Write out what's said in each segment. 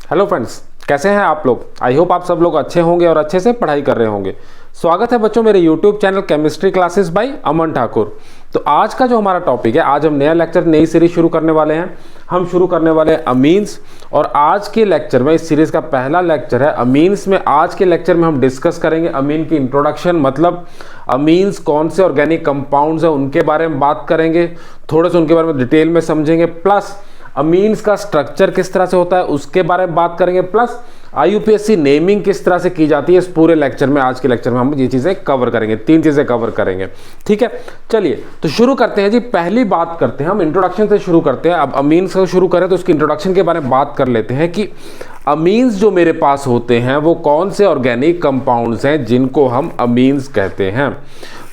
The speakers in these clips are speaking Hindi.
हेलो फ्रेंड्स, कैसे हैं आप लोग। आई होप आप सब लोग अच्छे होंगे और अच्छे से पढ़ाई कर रहे होंगे। स्वागत है बच्चों मेरे YouTube channel chemistry classes by Aman Thakur. तो आज का जो हमारा टॉपिक है, आज हम नया लेक्चर नई सीरीज शुरू करने वाले हैं। हम शुरू करने वाले हैं अमीन्स, और आज के लेक्चर में, इस सीरीज का पहला लेक्चर है अमीन्स में। आज के लेक्चर में हम डिस्कस करेंगे अमीन की इंट्रोडक्शन, मतलब अमीन्स कौन से ऑर्गेनिक कंपाउंड्स हैं उनके बारे में बात करेंगे, थोड़े से उनके बारे में डिटेल में समझेंगे, प्लस अमीन्स का स्ट्रक्चर किस तरह से होता है उसके बारे में बात करेंगे, प्लस आईयूपीएससी नेमिंग किस तरह से की जाती है। इस पूरे लेक्चर में, आज के लेक्चर में हम ये चीज़ें कवर करेंगे, 3 चीज़ें कवर करेंगे। ठीक है, चलिए तो शुरू करते हैं जी। पहली बात करते हैं हम इंट्रोडक्शन से शुरू करते हैं। अब अमीन्स से शुरू करें तो उसकी इंट्रोडक्शन के बारे में बात कर लेते हैं कि अमीन्स जो मेरे पास होते हैं वो कौन से ऑर्गेनिक कंपाउंड्स हैं जिनको हम अमीन्स कहते हैं।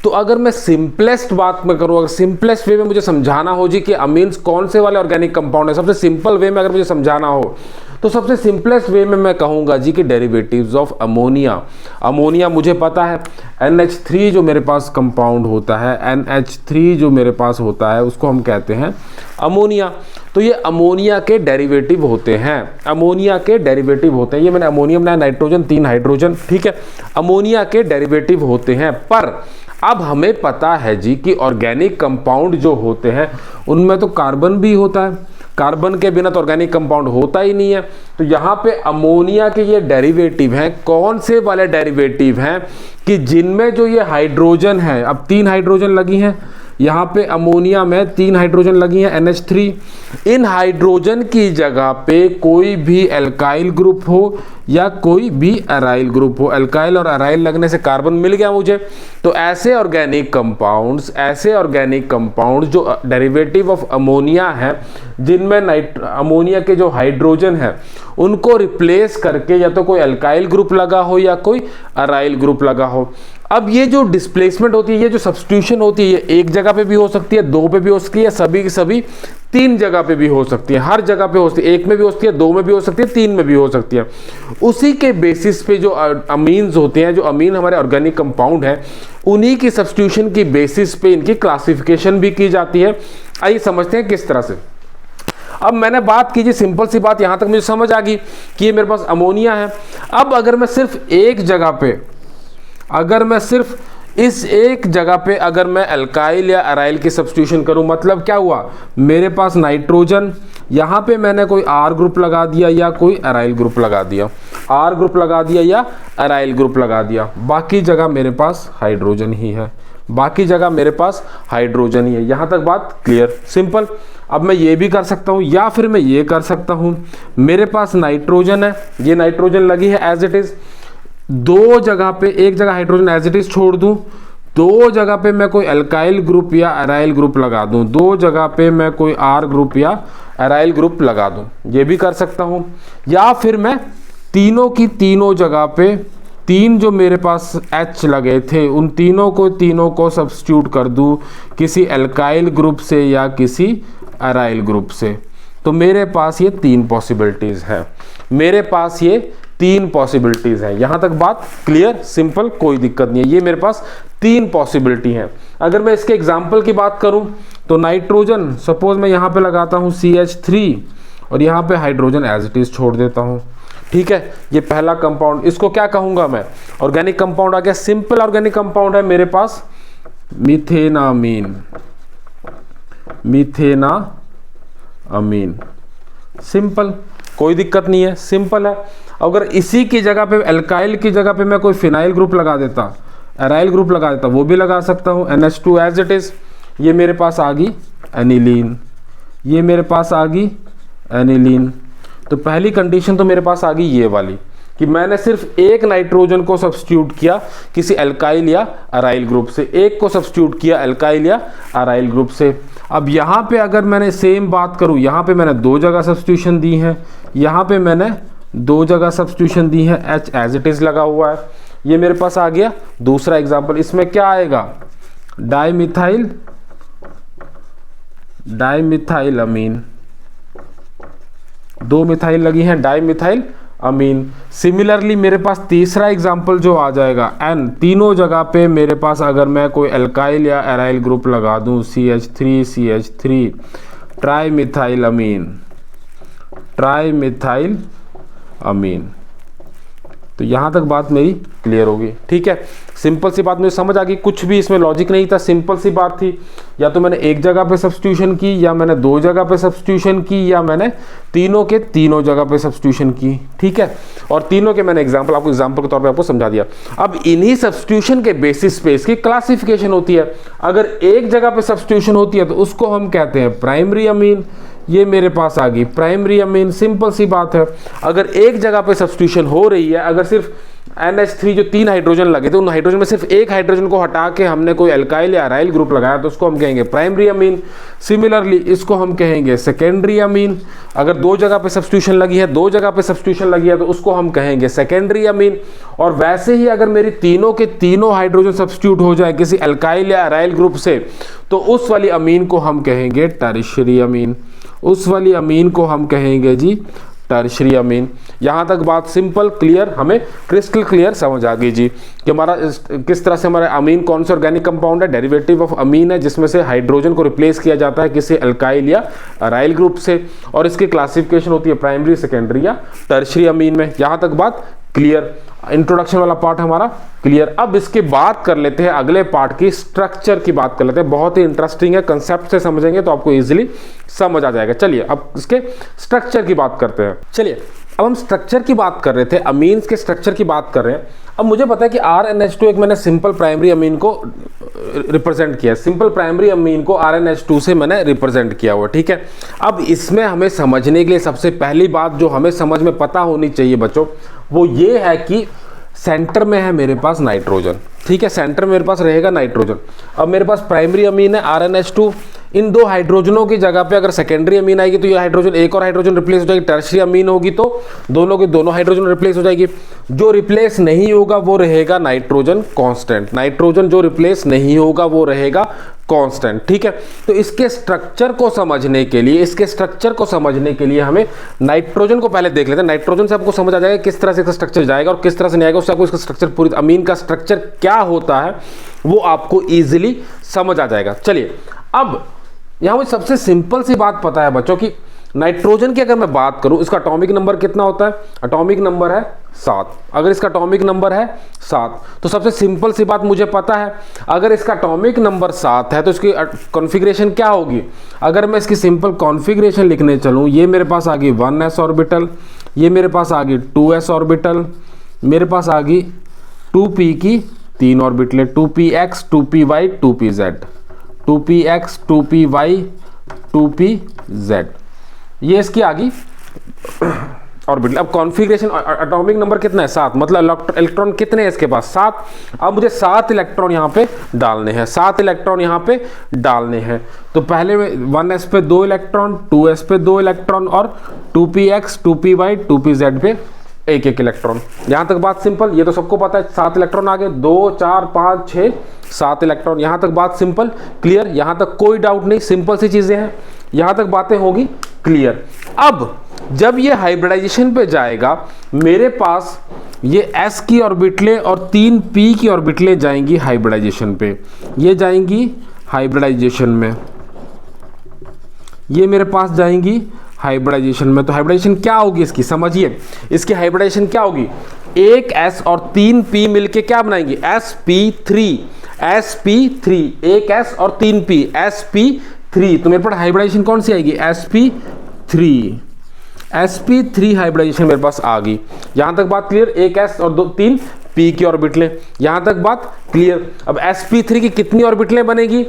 तो अगर मैं सिंपलेस्ट बात में करूँ, अगर सिंपलेस्ट वे में मुझे समझाना हो जी कि अमीन्स कौन से वाले ऑर्गेनिक कंपाउंड है, सबसे सिंपल वे में अगर मुझे समझाना हो तो सबसे सिंपलेस्ट वे में मैं कहूँगा जी कि डेरिवेटिव्स ऑफ अमोनिया। अमोनिया मुझे पता है, NH3 जो मेरे पास कंपाउंड होता है, NH3 जो मेरे पास होता है उसको हम कहते हैं अमोनिया। तो ये अमोनिया के डेरिवेटिव होते हैं, अमोनिया के डेरिवेटिव होते हैं। ये मैंने अमोनियम बनाया, नाइट्रोजन 3 हाइड्रोजन, ठीक है, अमोनिया के डेरिवेटिव होते हैं। पर अब हमें पता है जी कि ऑर्गेनिक कंपाउंड जो होते हैं उनमें तो कार्बन भी होता है, कार्बन के बिना तो ऑर्गेनिक कंपाउंड होता ही नहीं है। तो यहाँ पे अमोनिया के ये डेरिवेटिव हैं, कौन से वाले डेरिवेटिव हैं कि जिनमें जो ये हाइड्रोजन है, अब 3 हाइड्रोजन लगी हैं यहाँ पे, अमोनिया में 3 हाइड्रोजन लगी हैं NH3। इन हाइड्रोजन की जगह पे कोई भी एल्काइल ग्रुप हो या कोई भी अराइल ग्रुप हो, एल्काइल और अराइल लगने से कार्बन मिल गया मुझे। तो ऐसे ऑर्गेनिक कंपाउंड्स जो डेरिवेटिव ऑफ अमोनिया है, जिनमें अमोनिया के जो हाइड्रोजन है उनको रिप्लेस करके या तो कोई एल्काइल ग्रुप लगा हो या कोई अराइल ग्रुप लगा हो। अब ये जो डिस्प्लेसमेंट होती है, ये जो सब्स्टिट्यूशन होती है, ये एक जगह पे भी हो सकती है, 2 पे भी हो सकती है, सभी की सभी 3 जगह पे भी हो सकती है, हर जगह पे हो सकती है, 1 में भी हो सकती है, 2 में भी हो सकती है, 3 में भी हो सकती है। उसी के बेसिस पे जो अमीन्स होते हैं, जो अमीन हमारे ऑर्गेनिक कंपाउंड है, उन्हीं की सब्स्टिट्यूशन की बेसिस पे इनकी क्लासिफिकेशन भी की जाती है। आइए समझते हैं किस तरह से। अब मैंने बात की जी, सिंपल सी बात, यहां तक मुझे समझ आ गई कि ये मेरे पास अमोनिया है। अब अगर मैं सिर्फ एक जगह पे, अगर मैं सिर्फ इस एक जगह पे अगर मैं एल्काइल या अराइल की सब्स्टिट्यूशन करूं, मतलब क्या हुआ, मेरे पास नाइट्रोजन, यहाँ पे मैंने कोई R ग्रुप लगा दिया या कोई अराइल ग्रुप लगा दिया, R ग्रुप लगा दिया या अराइल ग्रुप लगा दिया, बाकी जगह मेरे पास हाइड्रोजन ही है, बाकी जगह मेरे पास हाइड्रोजन ही है। यहाँ तक बात क्लियर, सिंपल। अब मैं ये भी कर सकता हूँ या फिर मैं ये कर सकता हूँ, मेरे पास नाइट्रोजन है, ये नाइट्रोजन लगी है एज इट इज़, 2 जगह पे, एक जगह हाइड्रोजन एज इट इज छोड़ दूं, 2 जगह पे मैं कोई एल्काइल ग्रुप या अराइल ग्रुप लगा दूं, 2 जगह पे मैं कोई R ग्रुप या अराइल ग्रुप लगा दूं, ये भी कर सकता हूं। या फिर मैं तीनों की तीनों जगह पे 3 जो मेरे पास H लगे थे उन तीनों को सब्स्टिट्यूट कर दूं किसी एल्काइल ग्रुप से या किसी अराइल ग्रुप से। तो मेरे पास ये 3 पॉसिबिलिटीज है, मेरे पास ये 3 पॉसिबिलिटीज हैं। यहां तक बात क्लियर, सिंपल, कोई दिक्कत नहीं है। ये मेरे पास 3 पॉसिबिलिटी हैं। अगर मैं इसके एग्जाम्पल की बात करूं तो नाइट्रोजन, सपोज मैं यहां पे लगाता हूं CH3 और यहां पे हाइड्रोजन एज इट इज छोड़ देता हूं, ठीक है। ये पहला कंपाउंड, इसको क्या कहूंगा मैं, ऑर्गेनिक कंपाउंड आ गया, सिंपल ऑर्गेनिक कंपाउंड है मेरे पास मीथेनामीन, मीथेनामीन, सिंपल, कोई दिक्कत नहीं है, सिंपल है। अगर इसी की जगह पे, एल्काइल की जगह पे मैं कोई फिनाइल ग्रुप लगा देता, अराइल ग्रुप लगा देता, वो भी लगा सकता हूँ, NH2 एज इट इज। ये मेरे पास आ गई एनिलीन, ये मेरे पास आ गई एनिलीन। तो पहली कंडीशन तो मेरे पास आ गई ये वाली कि मैंने सिर्फ एक नाइट्रोजन को सब्स्टिट्यूट किया किसी एल्काइल या अराइल ग्रुप से, एक को सब्स्टिट्यूट किया एल्काइल या अराइल ग्रुप से। अब यहाँ पे अगर मैंने सेम बात करूँ, यहाँ पे मैंने 2 जगह सब्स्टिट्यूशन दी है, यहाँ पे मैंने 2 जगह सब्स्टिट्यूशन दी है, H एज इट इज लगा हुआ है। ये मेरे पास आ गया दूसरा एग्जाम्पल। इसमें क्या आएगा, डाइमिथाइल अमीन, 2 मिथाइल लगी हैं, डाइमिथाइल अमीन। सिमिलरली मेरे पास तीसरा एग्जाम्पल जो आ जाएगा N, तीनों जगह पे मेरे पास अगर मैं कोई एल्काइल या अराइल ग्रुप लगा दूं, CH3 ट्राई मिथाइल अमीन, ट्राई मिथाइल अमीन। तो यहाँ तक बात मेरी क्लियर होगी, ठीक है। सिंपल सी बात मुझे समझ आ गई, कुछ भी इसमें लॉजिक नहीं था, सिंपल सी बात थी। या तो मैंने एक जगह पे सब्स्टिट्यूशन की, या मैंने दो जगह पे सब्स्टिट्यूशन की, या मैंने तीनों के तीनों जगह पे सब्स्टिट्यूशन की, ठीक है। और तीनों के मैंने एग्जाम्पल के तौर पर आपको समझा दिया। अब इन्हीं सब्स्टिट्यूशन के बेसिस पे इसकी क्लासिफिकेशन होती है। अगर एक जगह पे सब्स्टिट्यूशन होती है तो उसको हम कहते हैं प्राइमरी अमीन। ये मेरे पास आ गई प्राइमरी अमीन, सिंपल सी बात है। अगर एक जगह पे सब्स्टिट्यूशन हो रही है, अगर सिर्फ NH3 जो 3 हाइड्रोजन लगे थे, उन हाइड्रोजन में सिर्फ एक हाइड्रोजन को हटा के हमने कोई एल्काइल या अराइल ग्रुप लगाया तो उसको हम कहेंगे प्राइमरी अमीन। सिमिलरली इसको हम कहेंगे सेकेंडरी अमीन। अगर दो जगह पे सब्स्टिट्यूशन लगी है, दो जगह पे सब्स्टिट्यूशन लगी है तो उसको हम कहेंगे सेकेंडरी अमीन। और वैसे ही अगर मेरी तीनों के तीनों हाइड्रोजन सब्स्टिट्यूट हो जाए किसी एल्काइल या अराइल ग्रुप से तो उस वाली अमीन को हम कहेंगे टर्शियरी अमीन। उस वाली अमीन को हम कहेंगे जी टर्शियरी अमीन। यहाँ तक बात सिंपल, क्लियर, हमें क्रिस्टल क्लियर समझ आ गई जी कि हमारा किस तरह से हमारा अमीन कौन सा ऑर्गेनिक कंपाउंड है, डेरिवेटिव ऑफ अमीन है, जिसमें से हाइड्रोजन को रिप्लेस किया जाता है किसी अल्काइल या अराइल ग्रुप से, और इसकी क्लासिफिकेशन होती है प्राइमरी, सेकेंडरी या टर्शियरी अमीन में। यहाँ तक बात क्लियर, इंट्रोडक्शन वाला पार्ट हमारा क्लियर। अब इसके बात कर लेते हैं अगले पार्ट की, स्ट्रक्चर की बात कर लेते हैं। बहुत ही इंटरेस्टिंग है, कंसेप्ट से समझेंगे तो आपको इजीली समझ आ जाएगा। चलिए अब इसके स्ट्रक्चर की बात करते हैं। चलिए अब हम स्ट्रक्चर की बात कर रहे थे, अमीन्स के स्ट्रक्चर की बात कर रहे हैं। अब मुझे पता है कि RNH2 एक मैंने सिंपल प्राइमरी अमीन को रिप्रेजेंट किया, सिंपल प्राइमरी अमीन को RNH2 से मैंने रिप्रेजेंट किया हुआ, ठीक है। अब इसमें हमें समझने के लिए सबसे पहली बात जो हमें समझ में पता होनी चाहिए बच्चों, वो ये है कि सेंटर में है मेरे पास नाइट्रोजन, ठीक है, सेंटर में मेरे पास रहेगा नाइट्रोजन। अब मेरे पास प्राइमरी अमीन है RNH2, इन दो हाइड्रोजनों की जगह पे अगर सेकेंडरी अमीन आएगी तो ये हाइड्रोजन, एक और हाइड्रोजन रिप्लेस हो जाएगी। टर्शियरी अमीन होगी तो दोनों के दोनों हाइड्रोजन रिप्लेस हो जाएगी। जो रिप्लेस नहीं होगा वो रहेगा नाइट्रोजन कांस्टेंट, नाइट्रोजन जो रिप्लेस नहीं होगा वो रहेगा कांस्टेंट, ठीक है। तो इसके स्ट्रक्चर को समझने के लिए हमें नाइट्रोजन को पहले देख लेते हैं। नाइट्रोजन से आपको समझ आ जाएगा किस तरह से इसका स्ट्रक्चर जाएगा और किस तरह से नहीं आएगा, उससे आपको इसका स्ट्रक्चर पूरी अमीन का स्ट्रक्चर क्या होता है वो आपको इजीली समझ आ जाएगा। चलिए अब यहाँ मुझे सबसे सिंपल सी बात पता है बच्चों की नाइट्रोजन की अगर मैं बात करूं, इसका एटॉमिक नंबर कितना होता है? एटॉमिक नंबर है 7। अगर इसका एटॉमिक नंबर है 7 तो सबसे सिंपल सी बात मुझे पता है, अगर इसका एटॉमिक नंबर 7 है तो इसकी कॉन्फ़िगरेशन क्या होगी? अगर मैं इसकी सिंपल कॉन्फ़िगरेशन लिखने चलूं, ये मेरे पास आ गई 1s ऑर्बिटल, ये मेरे पास आ गई 2s ऑर्बिटल, मेरे पास आ गई 2p की 3 ऑर्बिटलें, 2px 2py 2pz, 2px 2py 2pz, ये इसकी आ गई ऑर्बिटल। अब कॉन्फ़िगरेशन, एटॉमिक नंबर कितना है? 7, मतलब इलेक्ट्रॉन कितने हैं इसके पास? 7। अब मुझे 7 इलेक्ट्रॉन यहाँ पे डालने हैं, 7 इलेक्ट्रॉन यहाँ पे डालने हैं। तो पहले में 1s पे 2 इलेक्ट्रॉन, 2s पे 2 इलेक्ट्रॉन और 2px 2py 2pz पे एक इलेक्ट्रॉन। यहाँ तक बात सिंपल, ये तो सबको पता है। 7 इलेक्ट्रॉन आ गए, 2 4 5 6 7 इलेक्ट्रॉन। यहाँ तक बात सिंपल क्लियर, यहाँ तक कोई डाउट नहीं, सिंपल सी चीज़ें हैं, यहाँ तक बातें होगी क्लियर। अब जब ये हाइब्रिडाइजेशन पे जाएगा, मेरे पास ये s की ऑर्बिटलें और 3 p की ऑर्बिटलें जाएंगी हाइब्रिडाइजेशन पे, ये जाएंगी हाइब्रिडाइजेशन में, ये मेरे पास जाएंगी हाइब्रिडाइजेशन में। तो हाइब्रिडाइजेशन क्या होगी इसकी? समझिए, इसकी हाइब्रिडाइजेशन क्या होगी? एक s और 3 p मिलके क्या बनाएंगे? sp3, sp3, एक s और 3 p, sp3। तो मेरे पास हाइब्रिडाइजेशन कौन सी आएगी? sp3, sp3 हाइब्रिडाइजेशन मेरे पास आ गई। यहां तक बात क्लियर? एक s और 3 p की ऑर्बिटलें, यहां तक बात क्लियर। अब sp3 की कितनी ऑर्बिटलें बनेगी?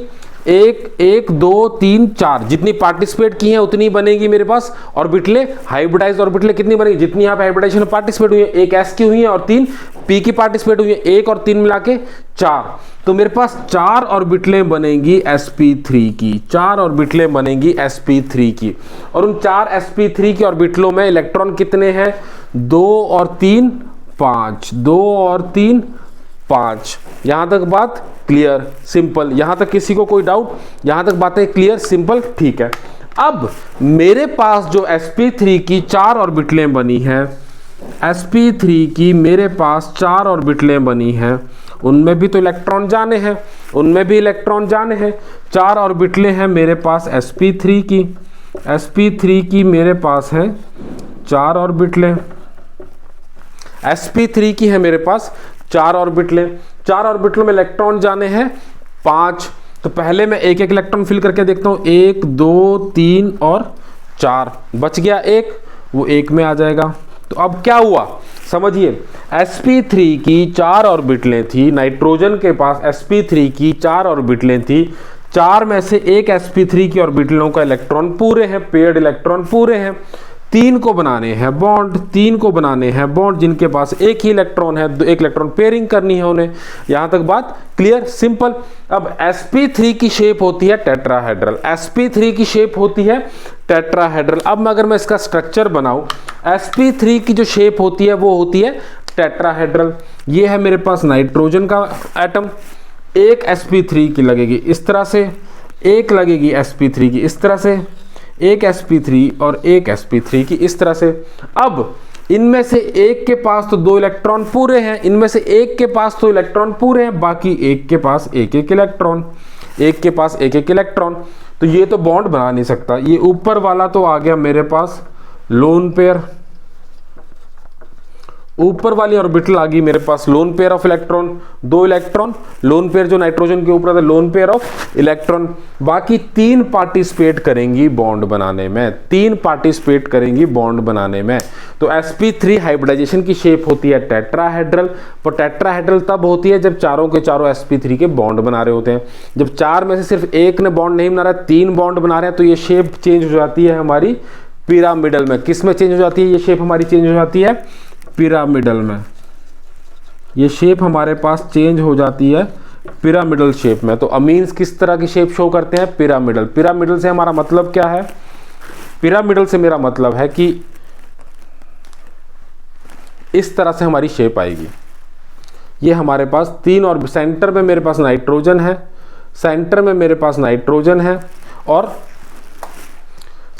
1 2 3 4, जितनी पार्टिसिपेट की हैं उतनी बनेगी मेरे पास ऑर्बिटलें। हाइब्रिडाइज ऑर्बिटलें कितनी बनेगी? जितनी यहाँ पे हाइब्रिडाइजेशन में पार्टिसिपेट हुई है, एक s की हुई है और 3 p की पार्टिसिपेट हुई है, 1 और 3 मिला के 4। तो मेरे पास 4 ऑर्बिटलें बनेंगी sp3 की, 4 ऑर्बिटलें बनेंगी sp3 की। और उन 4 sp3 की ऑर्बिटलों में इलेक्ट्रॉन कितने हैं? 2 और 3 5, 2 और 3 5। यहां तक बात क्लियर, सिंपल, यहां तक किसी को कोई डाउट? यहां तक बातें क्लियर, सिंपल, ठीक है। अब मेरे पास जो sp3 की 4 ऑर्बिटलें बनी हैं, sp3 की मेरे पास 4 ऑर्बिटलें बनी हैं, उनमें भी तो इलेक्ट्रॉन जाने हैं, उनमें भी इलेक्ट्रॉन जाने हैं। 4 ऑर्बिटलें हैं मेरे पास sp3 की, sp3 की मेरे पास है 4 ऑर्बिटलें, sp3 की है मेरे पास 4 ऑर्बिटलें, 4 ऑर्बिटलों में इलेक्ट्रॉन जाने हैं 5। तो पहले मैं एक एक इलेक्ट्रॉन फिल करके देखता हूं, 1 2 3 और 4, बच गया एक, वो एक में आ जाएगा। तो अब क्या हुआ समझिए, sp3 की 4 ऑर्बिटलें थी, नाइट्रोजन के पास sp3 की 4 ऑर्बिटलें थी, 4 में से एक sp3 की ऑर्बिटलों का इलेक्ट्रॉन पूरे हैं, पेयर्ड इलेक्ट्रॉन पूरे हैं। 3 को बनाने हैं बॉन्ड, 3 को बनाने हैं बॉन्ड जिनके पास एक ही इलेक्ट्रॉन है, एक इलेक्ट्रॉन पेयरिंग करनी है उन्हें। यहां तक बात क्लियर, सिंपल। अब sp3 की शेप होती है टेट्राहेड्रल, sp3 की शेप होती है टेट्राहेड्रल। अब अगर मैं इसका स्ट्रक्चर बनाऊं, sp3 की जो शेप होती है वो होती है टेट्राहेड्रल। ये है मेरे पास नाइट्रोजन का एटम, एक sp3 की लगेगी इस तरह से, एक लगेगी sp3 की इस तरह से, एक sp3 और एक sp3 की इस तरह से। अब इनमें से एक के पास तो 2 इलेक्ट्रॉन पूरे हैं, इनमें से एक के पास तो इलेक्ट्रॉन पूरे हैं, बाकी एक के पास एक एक इलेक्ट्रॉन, एक के पास एक एक इलेक्ट्रॉन। तो ये तो बॉन्ड बना नहीं सकता। ये ऊपर वाला तो आ गया मेरे पास लोन पेयर, ऊपर वाली ऑर्बिटल आ गई मेरे पास lone pair of electron, 2 electron, lone pair जो नाइट्रोजन के ऊपर था लोन पेयर ऑफ इलेक्ट्रॉन। बाकी 3 पार्टिसिपेट करेंगी बॉन्ड बनाने में, 3 पार्टिसिपेट करेंगी बॉन्ड बनाने में। तो sp3 हाइब्रिडाइजेशन की शेप होती है टेट्राहेड्रल। पर टेट्राहेड्रल तब होती है जब चारों के चारों sp3 के बॉन्ड बना रहे होते हैं। जब 4 में से सिर्फ एक ने बॉन्ड नहीं बना रहा, 3 बॉन्ड बना रहे हैं, तो ये शेप चेंज हो जाती है हमारी पिरामिडल में। किस में चेंज हो जाती है ये शेप हमारी? चेंज हो जाती है पिरामिडल में। ये शेप हमारे पास चेंज हो जाती है पिरामिडल शेप में। तो अमीन्स किस तरह की शेप शो करते हैं? पिरामिडल। पिरामिडल से हमारा मतलब क्या है? पिरामिडल से मेरा मतलब है कि इस तरह से हमारी शेप आएगी। ये हमारे पास 3 और सेंटर में मेरे पास नाइट्रोजन है, सेंटर में मेरे पास नाइट्रोजन है और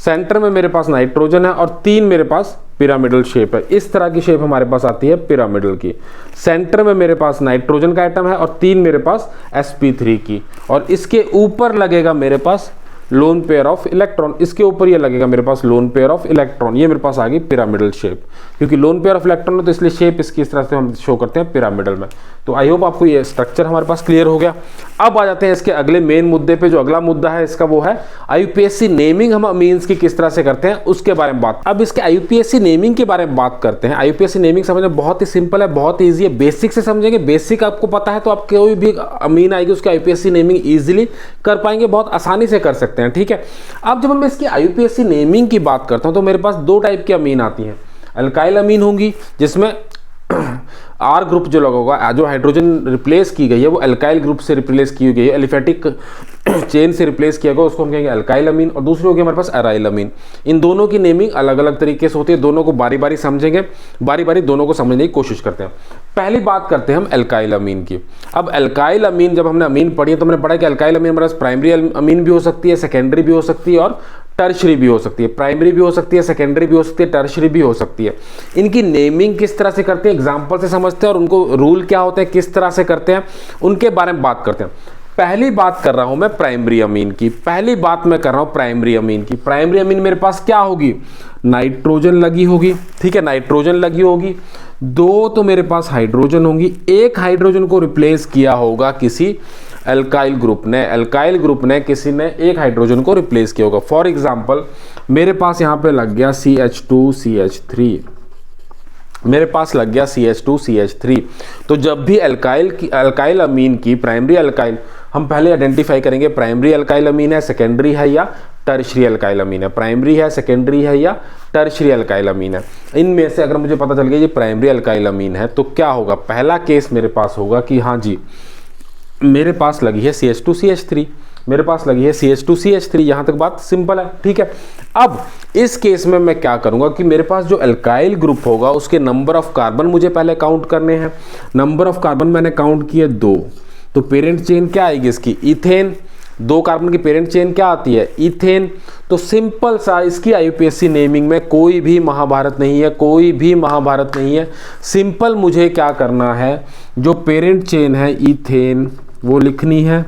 सेंटर में मेरे पास नाइट्रोजन है और 3 मेरे पास पिरामिडल शेप है। इस तरह की शेप हमारे पास आती है पिरामिडल की। सेंटर में मेरे पास नाइट्रोजन का एटम है और 3 मेरे पास sp3 की, और इसके ऊपर लगेगा मेरे पास लोन पेयर ऑफ इलेक्ट्रॉन, इसके ऊपर ये लगेगा मेरे पास लोन पेयर ऑफ इलेक्ट्रॉन। ये मेरे पास आ गई पिरामिडल शेप, क्योंकि लोन पेयर ऑफ इलेक्ट्रॉन है तो इसलिए शेप इसकी इस तरह से हम शो करते हैं पिरामिडल में। तो आई होप आपको ये स्ट्रक्चर हमारे पास क्लियर हो गया। अब आ जाते हैं इसके अगले मेन मुद्दे पे। जो अगला मुद्दा है इसका वो है IUPAC नेमिंग हम अमीन्स की किस तरह से करते हैं उसके बारे में बात। अब इसके IUPAC नेमिंग के बारे में बात करते हैं। IUPAC नेमिंग समझना बहुत ही सिंपल है, बहुत ईजी है। बेसिक से समझेंगे, बेसिक आपको पता है तो आप कोई भी अमीन आएगी उसकी IUPAC नेमिंग ईजिली कर पाएंगे, बहुत आसानी से कर सकते हैं, ठीक है। अब जब मैं इसकी IUPAC नेमिंग की बात करता हूं तो मेरे पास 2 टाइप की अमीन आती हैं। अल्काइल अमीन होंगी जिसमें R ग्रुप जो लगा होगा, जो हाइड्रोजन रिप्लेस की गई है वो अल्काइल ग्रुप से रिप्लेस की गई है, एलिफेटिक चेन से रिप्लेस किया गया, उसको हम कहेंगे अल्काइल अमीन। और दूसरी होगी हमारे पास अराइल अमीन। इन दोनों की नेमिंग अलग अलग तरीके से होती है, दोनों को बारी बारी समझेंगे, बारी बारी दोनों को समझने की कोशिश करते हैं। पहली बात करते हैं हम अल्काइल अमीन की। अब अल्काइल अमीन जब हमने अमीन पढ़ी है तो हमने पढ़ा कि अल्काइल अमीन हमारे पास प्राइमरी अमीन भी हो सकती है, सेकेंडरी भी हो सकती है और टर्शरी भी हो सकती है। प्राइमरी भी हो सकती है, सेकेंडरी भी हो सकती है, टर्शरी भी हो सकती है। इनकी नेमिंग किस तरह से करते हैं एग्जांपल से समझते हैं, और उनको रूल क्या होते हैं, किस तरह से करते हैं, उनके बारे में बात करते हैं। पहली बात कर रहा हूं मैं प्राइमरी अमीन की, पहली बात मैं कर रहा हूं प्राइमरी अमीन की। प्राइमरी अमीन मेरे पास क्या होगी? नाइट्रोजन लगी होगी, ठीक है, नाइट्रोजन लगी होगी, 2 तो मेरे पास हाइड्रोजन होंगी, एक हाइड्रोजन को रिप्लेस किया होगा किसी अल्काइल ग्रुप ने, अल्काइल ग्रुप ने किसी ने एक हाइड्रोजन को रिप्लेस किया होगा। फॉर एग्जांपल मेरे पास यहां पे लग गया CH2CH3, मेरे पास लग गया CH2CH3। तो जब भी अल्काइल अमीन की प्राइमरी अल्काइल, हम पहले आइडेंटिफाई करेंगे प्राइमरी अल्काइल अमीन है, सेकेंडरी है या टर्शरी अल्काइल अमीन है, प्राइमरी है, सेकेंडरी है या टर्शरी अल्काइल अमीन है। इनमें से अगर मुझे पता चल गया ये प्राइमरी अल्काइल अमीन है तो क्या होगा? पहला केस मेरे पास होगा कि हाँ जी मेरे पास लगी है CH2CH3, मेरे पास लगी है CH2CH3। यहां तक बात सिंपल है, ठीक है। अब इस केस में मैं क्या करूंगा कि मेरे पास जो अल्काइल ग्रुप होगा उसके नंबर ऑफ कार्बन मुझे पहले काउंट करने हैं। नंबर ऑफ कार्बन मैंने काउंट किए 2, तो पेरेंट चेन क्या आएगी इसकी? इथेन। 2 कार्बन की पेरेंट चेन क्या आती है? इथेन। तो सिंपल सा इसकी IUPAC नेमिंग में कोई भी महाभारत नहीं है, कोई भी महाभारत नहीं है। सिंपल मुझे क्या करना है, जो पेरेंट चेन है इथेन वो लिखनी है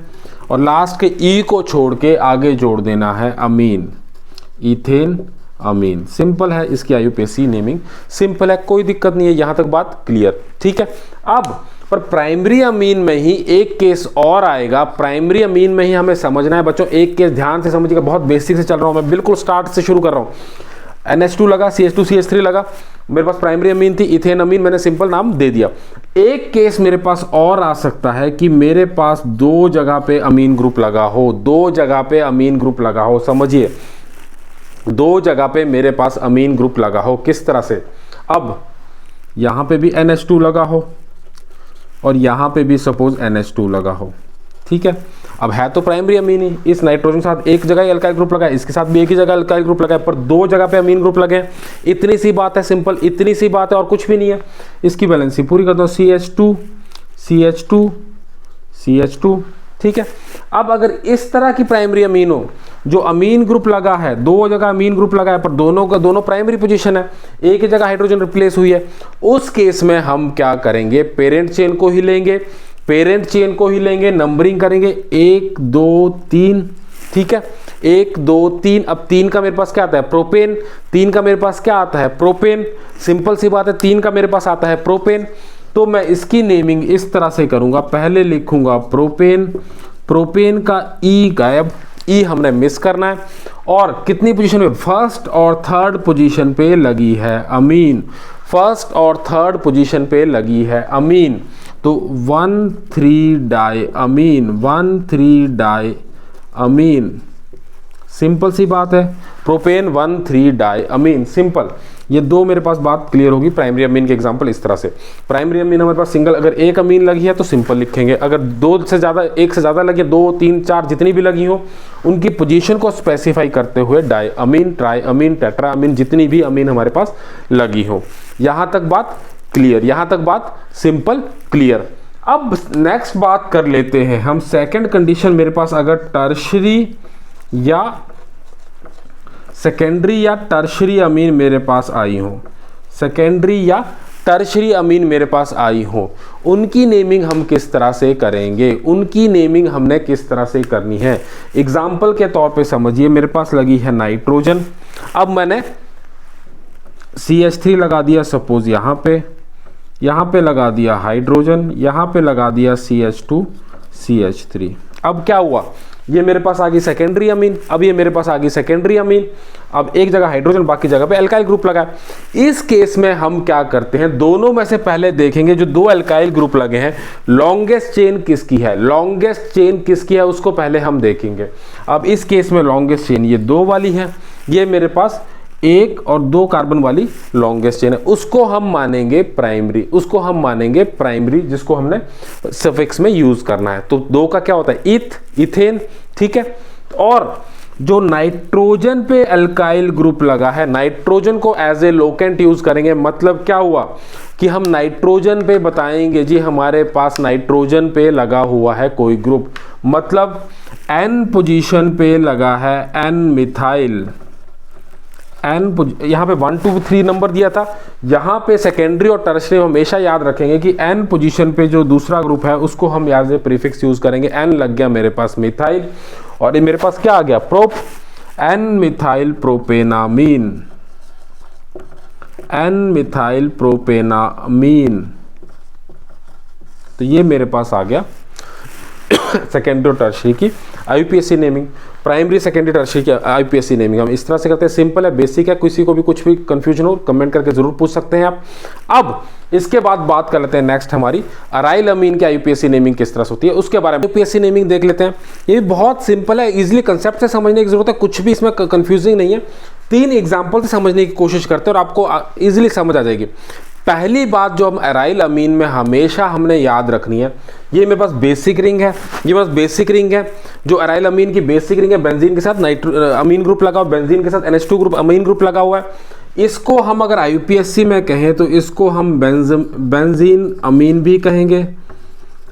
और लास्ट के ई को छोड़ के आगे जोड़ देना है अमीन, इथेन अमीन। सिंपल है, इसकी IUPAC नेमिंग सिंपल है, कोई दिक्कत नहीं है, यहां तक बात क्लियर, ठीक है। अब पर प्राइमरी अमीन में ही एक केस और आएगा, प्राइमरी अमीन में ही हमें समझना है बच्चों, एक केस ध्यान से समझिएगा, बहुत बेसिक से चल रहा हूं मैं, बिल्कुल स्टार्ट से शुरू कर रहा हूं। NH2 लगा, CH2 CH3 लगा, मेरे पास प्राइमरी अमीन थी, इथेन अमीन, मैंने सिंपल नाम दे दिया। एक केस मेरे पास और आ सकता है कि मेरे पास दो जगह पे अमीन ग्रुप लगा हो, दो जगह पे अमीन ग्रुप लगा हो, समझिए दो जगह पे मेरे पास अमीन ग्रुप लगा हो। किस तरह से, अब यहां पे भी NH2 लगा हो और यहां पे भी सपोज NH2 लगा हो, ठीक है। अब है तो प्राइमरी अमीन ही, इस नाइट्रोजन के साथ एक जगह अल्काइल ग्रुप लगा है, इसके साथ भी एक ही जगह अल्काइल ग्रुप लगा है, पर दो जगह पे अमीन ग्रुप लगे हैं। इतनी सी बात है, सिंपल इतनी सी बात है और कुछ भी नहीं है। इसकी बैलेंसी पूरी कर दो, CH2 CH2 CH2, ठीक है। अब अगर इस तरह की प्राइमरी अमीन हो, जो अमीन ग्रुप लगा है, दो जगह अमीन ग्रुप लगा है, पर दोनों का दोनों प्राइमरी पोजीशन है, एक ही जगह हाइड्रोजन रिप्लेस हुई है, उस केस में हम क्या करेंगे, पेरेंट चेन को ही लेंगे, पेरेंट चेन को ही लेंगे, नंबरिंग करेंगे 1 2 3, ठीक है, 1 2 3। अब 3 का मेरे पास क्या आता है, प्रोपेन, 3 का मेरे पास क्या आता है, प्रोपेन, सिंपल सी बात है, 3 का मेरे पास आता है प्रोपेन। तो मैं इसकी नेमिंग इस तरह से करूंगा, पहले लिखूंगा प्रोपेन, प्रोपेन का ई गायब, ई हमने मिस करना है, और कितनी पोजीशन पे, फर्स्ट और थर्ड पोजीशन पे लगी है अमीन, फर्स्ट और थर्ड पोजीशन पे लगी है अमीन। तो 1,3 डाई अमीन, 1,3 डाई अमीन, सिंपल सी बात है, प्रोपेन 1,3 डाई अमीन, सिंपल। ये दो मेरे पास बात क्लियर होगी प्राइमरी अमीन के एग्जांपल इस तरह से। प्राइमरी अमीन हमारे पास सिंगल, अगर एक अमीन लगी है तो सिंपल लिखेंगे, अगर दो से ज़्यादा, एक से ज़्यादा लगी है, 2 3 4 जितनी भी लगी हो, उनकी पोजीशन को स्पेसिफाई करते हुए डाई अमीन, ट्राई अमीन, टेट्रा अमीन, जितनी भी अमीन हमारे पास लगी हो। यहाँ तक बात क्लियर, यहाँ तक बात सिंपल क्लियर। अब नेक्स्ट बात कर लेते हैं हम, सेकेंड कंडीशन मेरे पास अगर टर्शरी या सेकेंडरी या टर्शरी अमीन मेरे पास आई हो, सेकेंडरी या टर्शरी अमीन मेरे पास आई हो, उनकी नेमिंग हम किस तरह से करेंगे, उनकी नेमिंग हमने किस तरह से करनी है। एग्जाम्पल के तौर पे समझिए, मेरे पास लगी है नाइट्रोजन, अब मैंने CH3 लगा दिया सपोज यहाँ पे लगा दिया हाइड्रोजन, यहाँ पे लगा दिया CH2 CH3। अब क्या हुआ, ये मेरे पास आ गई सेकेंडरी अमीन, अब ये मेरे पास आ गई सेकेंडरी अमीन, अब एक जगह हाइड्रोजन बाकी जगह पे अल्काइल ग्रुप लगा है। इस केस में हम क्या करते हैं, दोनों में से पहले देखेंगे जो दो अल्काइल ग्रुप लगे हैं, लॉन्गेस्ट चेन किसकी है, लॉन्गेस्ट चेन किसकी है उसको पहले हम देखेंगे। अब इस केस में लॉन्गेस्ट चेन ये 2 वाली है, ये मेरे पास 1 और 2 कार्बन वाली लॉन्गेस्ट चेन है, उसको हम मानेंगे प्राइमरी, उसको हम मानेंगे प्राइमरी, जिसको हमने सफिक्स में यूज करना है। तो 2 का क्या होता है, इथेन, ठीक है। और जो नाइट्रोजन पे अल्काइल ग्रुप लगा है, नाइट्रोजन को एज ए लोकेंट यूज करेंगे, मतलब क्या हुआ कि हम नाइट्रोजन पे बताएंगे जी हमारे पास नाइट्रोजन पे लगा हुआ है कोई ग्रुप, मतलब N पोजीशन पे लगा है N मिथाइल, यहाँ पे 1 2 3 नंबर दिया था, यहाँ पे सेकेंडरी और टर्शरी हमेशा याद रखेंगे कि N पोजीशन पे जो दूसरा ग्रुप है उसको हम एज ए प्रीफिक्स यूज करेंगे। N लग गया मेरे पास मिथाइल, और ये मेरे पास क्या आ गया, prop, N methyl प्रोपेनामीन, N methyl प्रोपेनामीन। तो ये मेरे पास आ गया सेकेंडरी और टर्शरी की IUPAC naming, primary secondary tertiary की IUPAC नेमिंग हम इस तरह से करते हैं। सिंपल है, बेसिक है, किसी को भी कुछ भी कंफ्यूजन हो कमेंट करके जरूर पूछ सकते हैं आप। अब इसके बाद बात कर लेते हैं नेक्स्ट हमारी अराइल अमीन की IUPAC नेमिंग किस तरह से होती है, उसके बारे में IUPAC नेमिंग देख लेते हैं। ये बहुत सिंपल है, इजिली कंसेप्ट से समझने की जरूरत है, कुछ भी इसमें कंफ्यूजिंग नहीं है। 3 एग्जाम्पल से समझने की कोशिश करते हैं और आपको इजिली समझ आ जाएगी। पहली बात जो हम अराइल अमीन में हमेशा हमने याद रखनी है, ये मेरे पास बेसिक रिंग है, ये मेरे पास बेसिक रिंग है, जो अराइल अमीन की बेसिक रिंग है, बेंजीन के साथ अमीन ग्रुप लगा हुआ, बेंजीन के साथ NH2 ग्रुप अमीन ग्रुप लगा हुआ है। इसको हम अगर IUPAC में कहें तो इसको हम बेंजीन अमीन भी कहेंगे,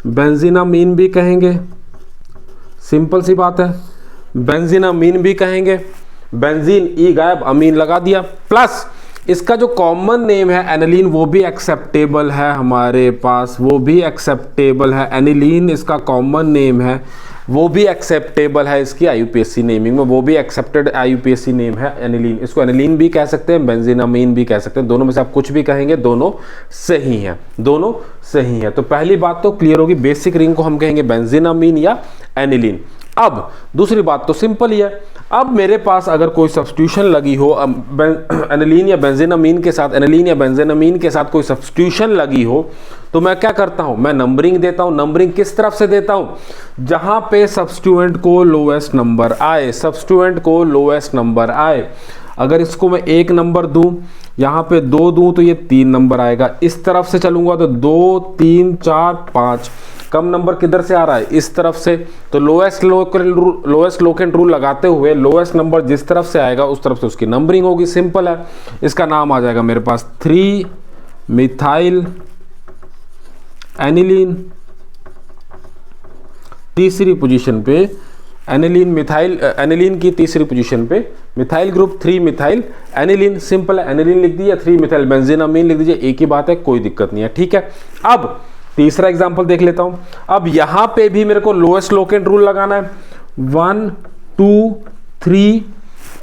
बेंजीन अमीन भी कहेंगे, सिंपल सी बात है, बेंजीन अमीन भी कहेंगे, बेंजीन ई गायब, अमीन लगा दिया, प्लस इसका जो कॉमन नेम है एनिलीन वो भी एक्सेप्टेबल है हमारे पास, वो भी एक्सेप्टेबल है, एनिलीन इसका कॉमन नेम है, वो भी एक्सेप्टेबल है इसकी आईयूपीएसी नेमिंग में, वो भी एक्सेप्टेड आईयूपीएसी नेम है एनिलीन। इसको एनिलीन भी कह सकते हैं, बेंजीनामीन भी कह सकते हैं, दोनों में से आप कुछ भी कहेंगे दोनों सही हैं, दोनों सही है। तो पहली बात तो क्लियर होगी, बेसिक रिंग को हम कहेंगे बेंजीनामीन या एनिलीन। अब दूसरी बात तो सिंपल ही है, अब मेरे पास अगर कोई सब्स्टिट्यूशन लगी हो एनिलीन या बेंजीनामीन के साथ, एनिलीन या बेंजीनामीन के साथ कोई सब्स्टिट्यूशन लगी हो, तो मैं क्या करता हूं, मैं नंबरिंग देता हूं। नंबरिंग किस तरफ से देता हूं, जहां पे सब्स्टिट्यूएंट को लोएस्ट नंबर आए, सब्स्टिट्यूएंट को लोएस्ट नंबर आए। अगर इसको मैं 1 नंबर दूं, यहाँ पे 2 दूं तो ये 3 नंबर आएगा। इस तरफ से चलूंगा तो 2 3 4 5। कम नंबर किधर से आ रहा है, इस तरफ से। तो लोएस्ट लोकेंट रूल लगाते हुए लोएस्ट नंबर जिस तरफ से आएगा उस तरफ से उसकी नंबरिंग होगी। सिंपल है, इसका नाम आ जाएगा मेरे पास 3 मिथाइल एनिलीन। तीसरी पोजीशन पे एनिलीन, मिथाइल एनिलीन की तीसरी पोजीशन पे methyl group 3 methyl aniline. Simple है, एनिलीन लिख दीजिए, 3 मिथाइल बेंजीनामीन लिख दीजिए, एक ही बात है, कोई दिक्कत नहीं है। ठीक है, अब तीसरा एग्जांपल देख लेता हूं। अब यहां पे भी मेरे को लोएस्ट लोकेंट रूल लगाना है, 1 2 3।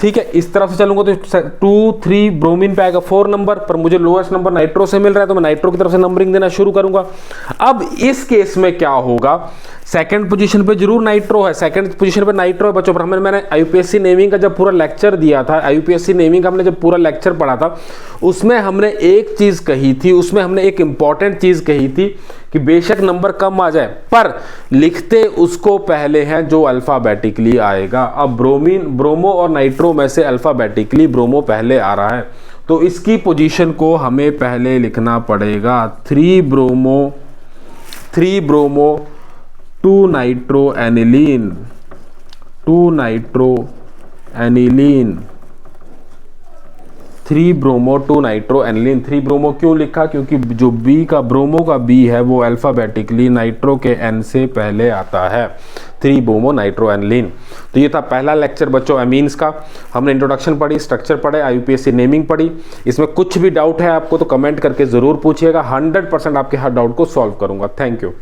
ठीक है, इस तरफ से चलूंगा तो 2 3 ब्रोमीन पे आएगा 4 नंबर, पर मुझे लोएस्ट नंबर नाइट्रो से मिल रहा है तो मैं नाइट्रो की तरफ से नंबरिंग देना शुरू करूंगा। अब इस केस में क्या होगा, सेकंड पोजीशन पे जरूर नाइट्रो है, सेकंड पोजीशन पे नाइट्रो है बच्चों। पर मैंने आईयूपीएसी नेमिंग का जब पूरा लेक्चर दिया था, आईयूपीएसी नेमिंग का हमने जब पूरा लेक्चर पढ़ा था, उसमें हमने एक चीज कही थी, उसमें हमने एक इंपॉर्टेंट चीज कही थी कि बेशक नंबर कम आ जाए पर लिखते उसको पहले हैं जो अल्फाबेटिकली आएगा। अब ब्रोमो और नाइट्रो में से अल्फाबेटिकली ब्रोमो पहले आ रहा है, तो इसकी पोजीशन को हमें पहले लिखना पड़ेगा 3 bromo 2 nitro aniline, 2 nitro aniline, 3 bromo 2 nitro aniline. 3 bromo क्यों लिखा, क्योंकि जो बी का ब्रोमो का बी है वो अल्फाबेटिकली नाइट्रो के एन से पहले आता है, 3 ब्रोमो नाइट्रो एनिलीन। तो ये था पहला लेक्चर बच्चों एमीन्स का। हमने इंट्रोडक्शन पढ़ी, स्ट्रक्चर पढ़े, आईयूपीएसी नेमिंग पढ़ी। इसमें कुछ भी डाउट है आपको तो कमेंट करके जरूर पूछिएगा, 100% आपके हर डाउट को सॉल्व करूंगा। Thank you.